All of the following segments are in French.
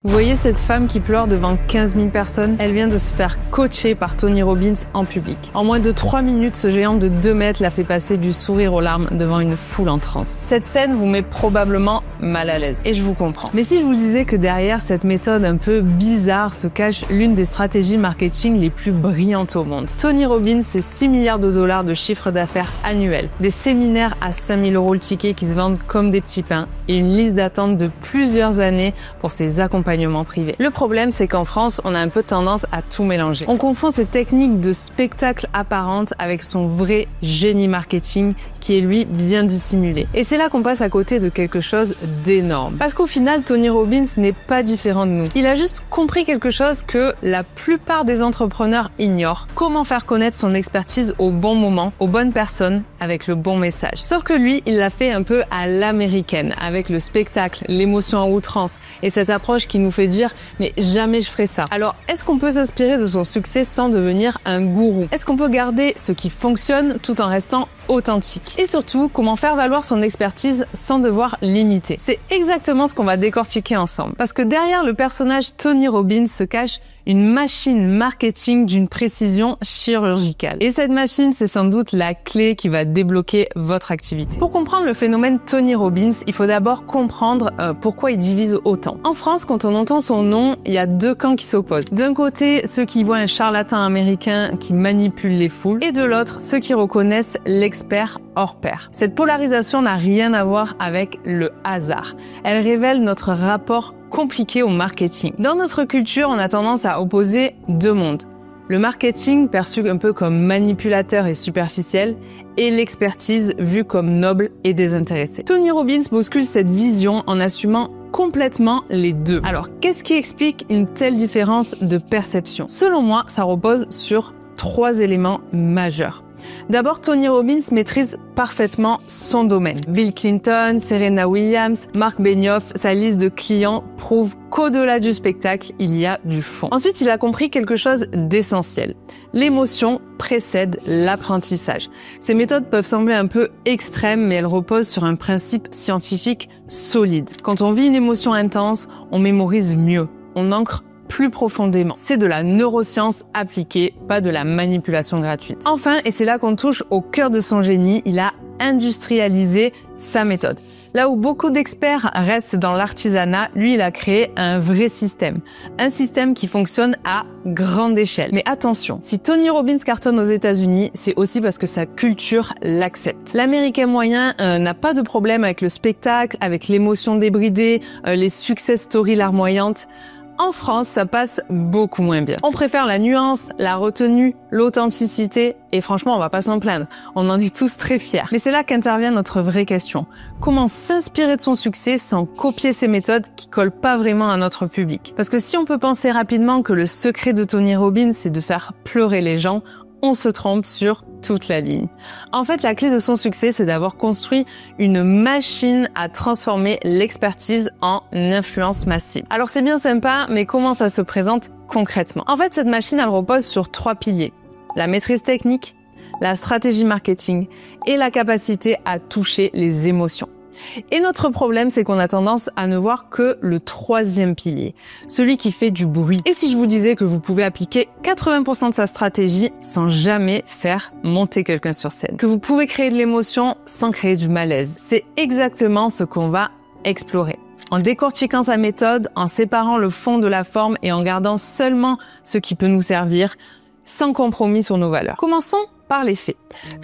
Vous voyez cette femme qui pleure devant 15 000 personnes? Elle vient de se faire coacher par Tony Robbins en public. En moins de 3 minutes, ce géant de 2 mètres l'a fait passer du sourire aux larmes devant une foule en transe. Cette scène vous met probablement mal à l'aise. Et je vous comprends. Mais si je vous disais que derrière cette méthode un peu bizarre se cache l'une des stratégies marketing les plus brillantes au monde. Tony Robbins, c'est 6 milliards de dollars de chiffre d'affaires annuel. Des séminaires à 5 000 € le ticket qui se vendent comme des petits pains. Et une liste d'attente de plusieurs années pour ses accompagnements privés. Le problème, c'est qu'en France, on a un peu tendance à tout mélanger. On confond ces techniques de spectacle apparente avec son vrai génie marketing qui est lui bien dissimulé. Et c'est là qu'on passe à côté de quelque chose d'énorme. Parce qu'au final, Tony Robbins n'est pas différent de nous. Il a juste compris quelque chose que la plupart des entrepreneurs ignorent. Comment faire connaître son expertise au bon moment, aux bonnes personnes, avec le bon message. Sauf que lui, il l'a fait un peu à l'américaine, avec le spectacle, l'émotion à outrance et cette approche qui nous fait dire « mais jamais je ferai ça ». Alors, est-ce qu'on peut s'inspirer de son succès sans devenir un gourou? Est-ce qu'on peut garder ce qui fonctionne tout en restant authentique? Et surtout, comment faire valoir son expertise sans devoir l'imiter? C'est exactement ce qu'on va décortiquer ensemble. Parce que derrière le personnage Tony Robbins se cache une machine marketing d'une précision chirurgicale. Et cette machine, c'est sans doute la clé qui va débloquer votre activité. Pour comprendre le phénomène Tony Robbins, il faut d'abord comprendre pourquoi il divise autant. En France, quand on entend son nom, il y a deux camps qui s'opposent. D'un côté, ceux qui voient un charlatan américain qui manipule les foules, et de l'autre, ceux qui reconnaissent l'expert hors pair. Cette polarisation n'a rien à voir avec le hasard. Elle révèle notre rapport compliqué au marketing. Dans notre culture, on a tendance à opposer deux mondes. Le marketing, perçu un peu comme manipulateur et superficiel, et l'expertise vue comme noble et désintéressée. Tony Robbins bouscule cette vision en assumant complètement les deux. Alors, qu'est-ce qui explique une telle différence de perception? Selon moi, ça repose sur 3 éléments majeurs. D'abord, Tony Robbins maîtrise parfaitement son domaine. Bill Clinton, Serena Williams, Mark Benioff, sa liste de clients prouve qu'au-delà du spectacle, il y a du fond. Ensuite, il a compris quelque chose d'essentiel. L'émotion précède l'apprentissage. Ces méthodes peuvent sembler un peu extrêmes, mais elles reposent sur un principe scientifique solide. Quand on vit une émotion intense, on mémorise mieux, on ancre plus profondément. C'est de la neuroscience appliquée, pas de la manipulation gratuite. Enfin, et c'est là qu'on touche au cœur de son génie, il a industrialisé sa méthode. Là où beaucoup d'experts restent dans l'artisanat, lui, il a créé un vrai système. Un système qui fonctionne à grande échelle. Mais attention, si Tony Robbins cartonne aux États-Unis, c'est aussi parce que sa culture l'accepte. L'Américain moyen n'a pas de problème avec le spectacle, avec l'émotion débridée, les success stories larmoyantes. En France, ça passe beaucoup moins bien. On préfère la nuance, la retenue, l'authenticité, et franchement, on va pas s'en plaindre. On en est tous très fiers. Mais c'est là qu'intervient notre vraie question. Comment s'inspirer de son succès sans copier ses méthodes qui collent pas vraiment à notre public? Parce que si on peut penser rapidement que le secret de Tony Robbins, c'est de faire pleurer les gens, on se trompe sur toute la ligne. En fait, la clé de son succès, c'est d'avoir construit une machine à transformer l'expertise en influence massive. Alors c'est bien sympa, mais comment ça se présente concrètement? En fait, cette machine, elle repose sur 3 piliers. La maîtrise technique, la stratégie marketing et la capacité à toucher les émotions. Et notre problème, c'est qu'on a tendance à ne voir que le 3e pilier, celui qui fait du bruit. Et si je vous disais que vous pouvez appliquer 80% de sa stratégie sans jamais faire monter quelqu'un sur scène, que vous pouvez créer de l'émotion sans créer du malaise, c'est exactement ce qu'on va explorer. En décortiquant sa méthode, en séparant le fond de la forme et en gardant seulement ce qui peut nous servir, sans compromis sur nos valeurs. Commençons par les faits.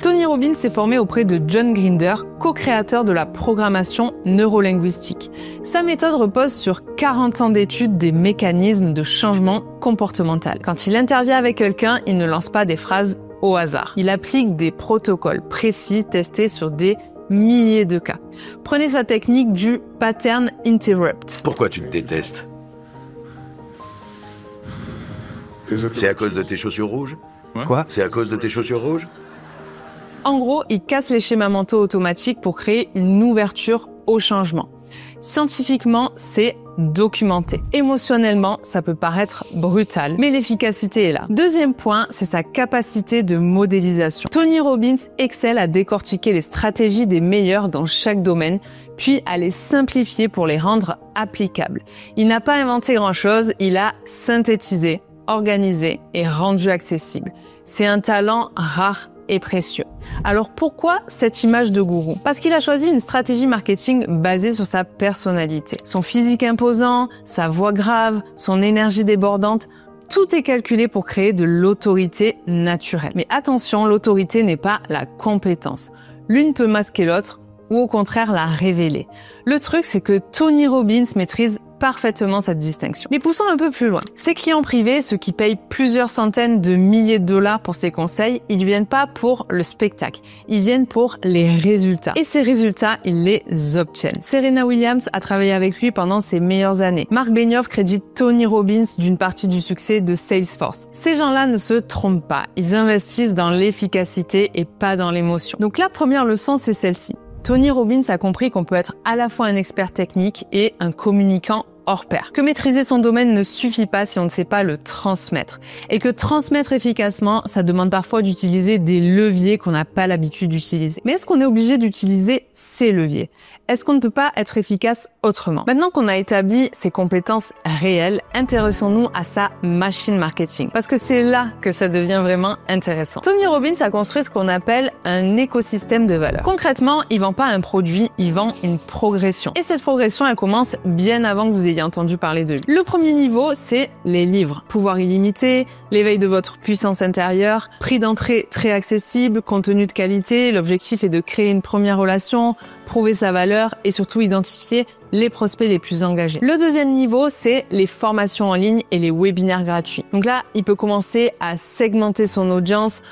Tony Robbins s'est formé auprès de John Grinder, co-créateur de la programmation neurolinguistique. Sa méthode repose sur 40 ans d'études des mécanismes de changement comportemental. Quand il intervient avec quelqu'un, il ne lance pas des phrases au hasard. Il applique des protocoles précis testés sur des milliers de cas. Prenez sa technique du pattern interrupt. Pourquoi tu me détestes? C'est à cause de tes chaussures rouges? Quoi? C'est à cause de tes chaussures rouges? En gros, il casse les schémas mentaux automatiques pour créer une ouverture au changement. Scientifiquement, c'est documenté. Émotionnellement, ça peut paraître brutal, mais l'efficacité est là. Deuxième point, c'est sa capacité de modélisation. Tony Robbins excelle à décortiquer les stratégies des meilleurs dans chaque domaine, puis à les simplifier pour les rendre applicables. Il n'a pas inventé grand-chose, il a synthétisé, organisé et rendu accessible. C'est un talent rare et précieux. Alors pourquoi cette image de gourou? Parce qu'il a choisi une stratégie marketing basée sur sa personnalité. Son physique imposant, sa voix grave, son énergie débordante, tout est calculé pour créer de l'autorité naturelle. Mais attention, l'autorité n'est pas la compétence. L'une peut masquer l'autre ou au contraire la révéler. Le truc, c'est que Tony Robbins maîtrise parfaitement cette distinction. Mais poussons un peu plus loin. Ses clients privés, ceux qui payent plusieurs centaines de milliers de dollars pour ses conseils, ils viennent pas pour le spectacle, ils viennent pour les résultats. Et ces résultats, ils les obtiennent. Serena Williams a travaillé avec lui pendant ses meilleures années. Mark Benioff crédite Tony Robbins d'une partie du succès de Salesforce. Ces gens-là ne se trompent pas, ils investissent dans l'efficacité et pas dans l'émotion. Donc la première leçon, c'est celle-ci. Tony Robbins a compris qu'on peut être à la fois un expert technique et un communicant hors pair. Que maîtriser son domaine ne suffit pas si on ne sait pas le transmettre. Et que transmettre efficacement, ça demande parfois d'utiliser des leviers qu'on n'a pas l'habitude d'utiliser. Mais est-ce qu'on est obligé d'utiliser ces leviers? Est-ce qu'on ne peut pas être efficace autrement? Maintenant qu'on a établi ses compétences réelles, intéressons-nous à sa machine marketing. Parce que c'est là que ça devient vraiment intéressant. Tony Robbins a construit ce qu'on appelle un écosystème de valeur. Concrètement, il vend pas un produit, il vend une progression. Et cette progression, elle commence bien avant que vous ayez entendu parler de lui. Le premier niveau, c'est les livres. Pouvoir illimité, l'éveil de votre puissance intérieure, prix d'entrée très accessible, contenu de qualité. L'objectif est de créer une première relation, prouver sa valeur et surtout identifier les prospects les plus engagés. Le deuxième niveau, c'est les formations en ligne et les webinaires gratuits. Donc là, il peut commencer à segmenter son audience,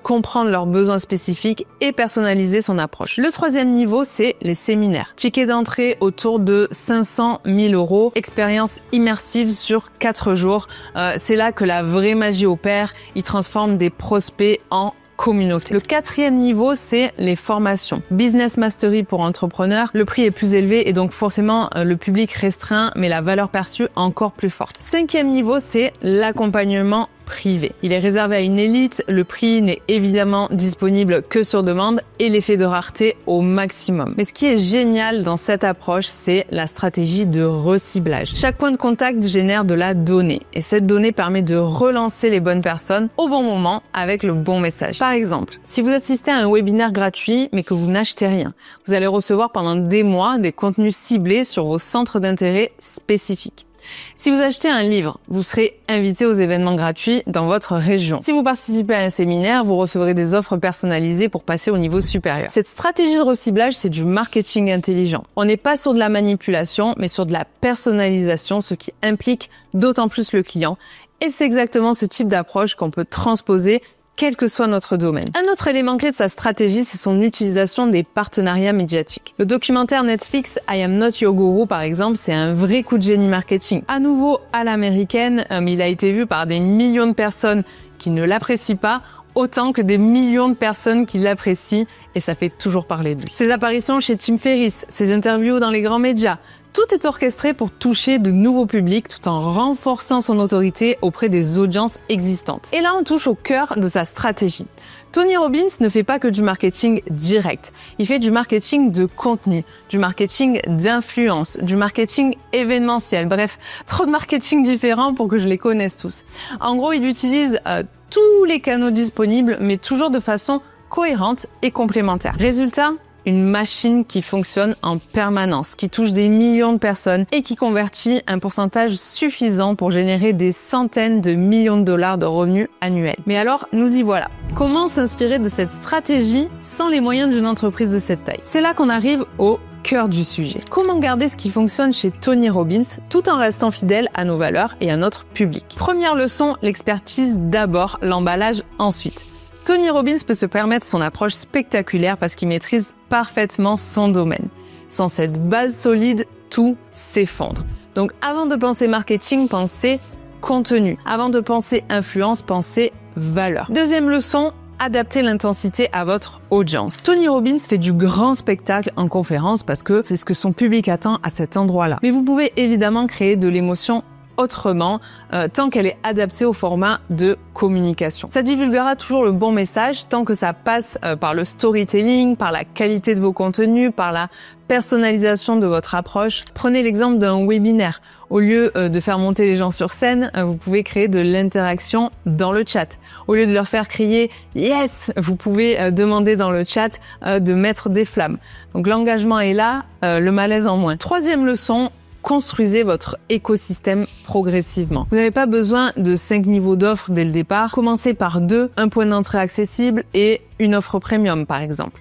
comprendre leurs besoins spécifiques et personnaliser son approche. Le troisième niveau, c'est les séminaires. Ticket d'entrée autour de 500 000 €, expérience immersive sur 4 jours. C'est là que la vraie magie opère. Il transforme des prospects en communauté. Le quatrième niveau, c'est les formations. Business Mastery pour entrepreneurs. Le prix est plus élevé et donc forcément le public restreint, mais la valeur perçue encore plus forte. Cinquième niveau, c'est l'accompagnement privé. Il est réservé à une élite, le prix n'est évidemment disponible que sur demande et l'effet de rareté au maximum. Mais ce qui est génial dans cette approche, c'est la stratégie de reciblage. Chaque point de contact génère de la donnée et cette donnée permet de relancer les bonnes personnes au bon moment avec le bon message. Par exemple, si vous assistez à un webinaire gratuit mais que vous n'achetez rien, vous allez recevoir pendant des mois des contenus ciblés sur vos centres d'intérêt spécifiques. Si vous achetez un livre, vous serez invité aux événements gratuits dans votre région. Si vous participez à un séminaire, vous recevrez des offres personnalisées pour passer au niveau supérieur. Cette stratégie de reciblage, c'est du marketing intelligent. On n'est pas sur de la manipulation, mais sur de la personnalisation, ce qui implique d'autant plus le client. Et c'est exactement ce type d'approche qu'on peut transposer quel que soit notre domaine. Un autre élément clé de sa stratégie, c'est son utilisation des partenariats médiatiques. Le documentaire Netflix I Am Not Your Guru, par exemple, c'est un vrai coup de génie marketing. À nouveau à l'américaine, il a été vu par des millions de personnes qui ne l'apprécient pas, autant que des millions de personnes qui l'apprécient, et ça fait toujours parler de lui. Ses apparitions chez Tim Ferriss, ses interviews dans les grands médias, tout est orchestré pour toucher de nouveaux publics tout en renforçant son autorité auprès des audiences existantes. Et là, on touche au cœur de sa stratégie. Tony Robbins ne fait pas que du marketing direct. Il fait du marketing de contenu, du marketing d'influence, du marketing événementiel. Bref, trop de marketing différents pour que je les connaisse tous. En gros, il utilise tous les canaux disponibles, mais toujours de façon cohérente et complémentaire. Résultat, une machine qui fonctionne en permanence, qui touche des millions de personnes et qui convertit un pourcentage suffisant pour générer des centaines de millions de dollars de revenus annuels. Mais alors, nous y voilà. Comment s'inspirer de cette stratégie sans les moyens d'une entreprise de cette taille? C'est là qu'on arrive au cœur du sujet. Comment garder ce qui fonctionne chez Tony Robbins tout en restant fidèle à nos valeurs et à notre public? Première leçon, l'expertise d'abord, l'emballage ensuite. Tony Robbins peut se permettre son approche spectaculaire parce qu'il maîtrise parfaitement son domaine. Sans cette base solide, tout s'effondre. Donc avant de penser marketing, pensez contenu. Avant de penser influence, pensez valeur. Deuxième leçon, adapter l'intensité à votre audience. Tony Robbins fait du grand spectacle en conférence parce que c'est ce que son public attend à cet endroit-là. Mais vous pouvez évidemment créer de l'émotion autrement, tant qu'elle est adaptée au format de communication. Ça divulguera toujours le bon message tant que ça passe par le storytelling, par la qualité de vos contenus, par la personnalisation de votre approche. Prenez l'exemple d'un webinaire. Au lieu de faire monter les gens sur scène, vous pouvez créer de l'interaction dans le chat. Au lieu de leur faire crier « Yes !», vous pouvez demander dans le chat de mettre des flammes. Donc l'engagement est là, le malaise en moins. Troisième leçon, construisez votre écosystème progressivement. Vous n'avez pas besoin de 5 niveaux d'offres dès le départ. Commencez par 2, un point d'entrée accessible et une offre premium par exemple.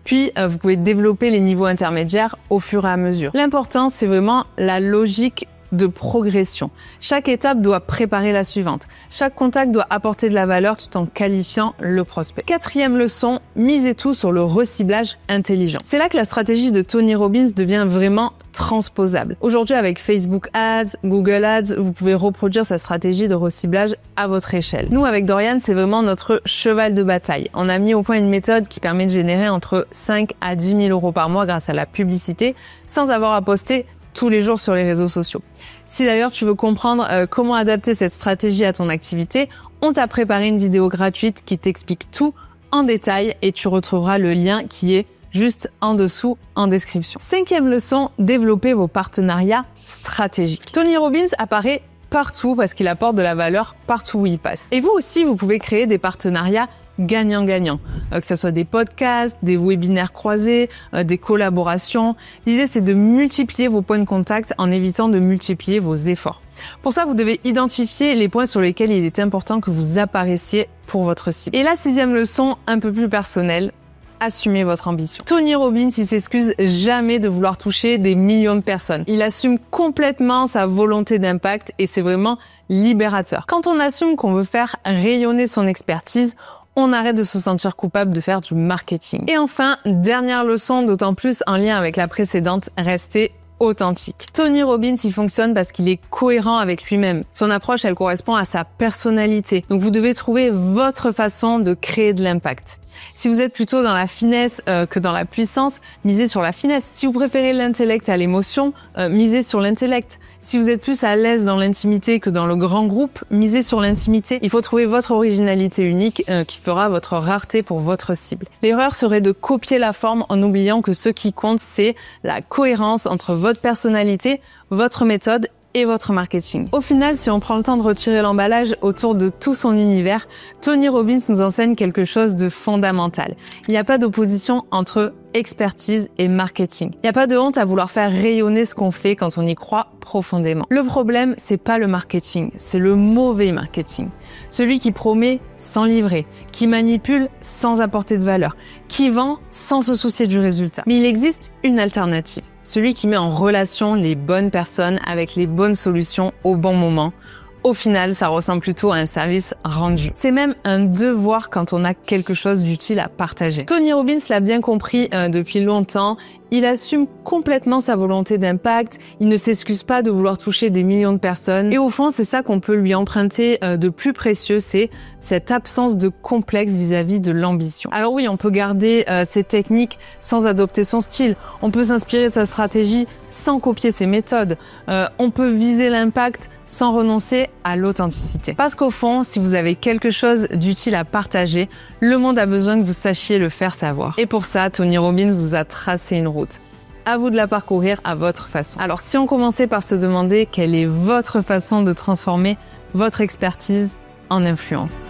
Puis, vous pouvez développer les niveaux intermédiaires au fur et à mesure. L'important, c'est vraiment la logique de progression. Chaque étape doit préparer la suivante. Chaque contact doit apporter de la valeur tout en qualifiant le prospect. Quatrième leçon, misez tout sur le reciblage intelligent. C'est là que la stratégie de Tony Robbins devient vraiment transposable. Aujourd'hui, avec Facebook Ads, Google Ads, vous pouvez reproduire sa stratégie de reciblage à votre échelle. Nous, avec Dorian, c'est vraiment notre cheval de bataille. On a mis au point une méthode qui permet de générer entre 5 à 10 000 euros par mois grâce à la publicité, sans avoir à poster tous les jours sur les réseaux sociaux. Si d'ailleurs tu veux comprendre comment adapter cette stratégie à ton activité, on t'a préparé une vidéo gratuite qui t'explique tout en détail et tu retrouveras le lien qui est juste en dessous en description. Cinquième leçon, développez vos partenariats stratégiques. Tony Robbins apparaît partout parce qu'il apporte de la valeur partout où il passe. Et vous aussi, vous pouvez créer des partenariats gagnant-gagnant, que ce soit des podcasts, des webinaires croisés, des collaborations. L'idée, c'est de multiplier vos points de contact en évitant de multiplier vos efforts. Pour ça, vous devez identifier les points sur lesquels il est important que vous apparaissiez pour votre cible. Et la sixième leçon, un peu plus personnelle, assumez votre ambition. Tony Robbins, il s'excuse jamais de vouloir toucher des millions de personnes. Il assume complètement sa volonté d'impact et c'est vraiment libérateur. Quand on assume qu'on veut faire rayonner son expertise, on arrête de se sentir coupable de faire du marketing. Et enfin, dernière leçon, d'autant plus en lien avec la précédente, restez authentique. Tony Robbins, il fonctionne parce qu'il est cohérent avec lui-même. Son approche, elle correspond à sa personnalité. Donc vous devez trouver votre façon de créer de l'impact. Si vous êtes plutôt dans la finesse que dans la puissance, misez sur la finesse. Si vous préférez l'intellect à l'émotion, misez sur l'intellect. Si vous êtes plus à l'aise dans l'intimité que dans le grand groupe, misez sur l'intimité. Il faut trouver votre originalité unique qui fera votre rareté pour votre cible. L'erreur serait de copier la forme en oubliant que ce qui compte, c'est la cohérence entre votre personnalité, votre méthode et votre marketing. Au final, si on prend le temps de retirer l'emballage autour de tout son univers, Tony Robbins nous enseigne quelque chose de fondamental. Il n'y a pas d'opposition entre expertise et marketing. Il n'y a pas de honte à vouloir faire rayonner ce qu'on fait quand on y croit profondément. Le problème, c'est pas le marketing, c'est le mauvais marketing. Celui qui promet sans livrer, qui manipule sans apporter de valeur, qui vend sans se soucier du résultat. Mais il existe une alternative. Celui qui met en relation les bonnes personnes avec les bonnes solutions au bon moment. Au final, ça ressemble plutôt à un service rendu. C'est même un devoir quand on a quelque chose d'utile à partager. Tony Robbins l'a bien compris depuis longtemps. Il assume complètement sa volonté d'impact. Il ne s'excuse pas de vouloir toucher des millions de personnes. Et au fond, c'est ça qu'on peut lui emprunter de plus précieux, c'est cette absence de complexe vis-à-vis de l'ambition. Alors oui, on peut garder ses techniques sans adopter son style. On peut s'inspirer de sa stratégie sans copier ses méthodes. On peut viser l'impact sans renoncer à l'authenticité. Parce qu'au fond, si vous avez quelque chose d'utile à partager, le monde a besoin que vous sachiez le faire savoir. Et pour ça, Tony Robbins vous a tracé une route. À vous de la parcourir à votre façon. Alors si on commençait par se demander quelle est votre façon de transformer votre expertise en influence.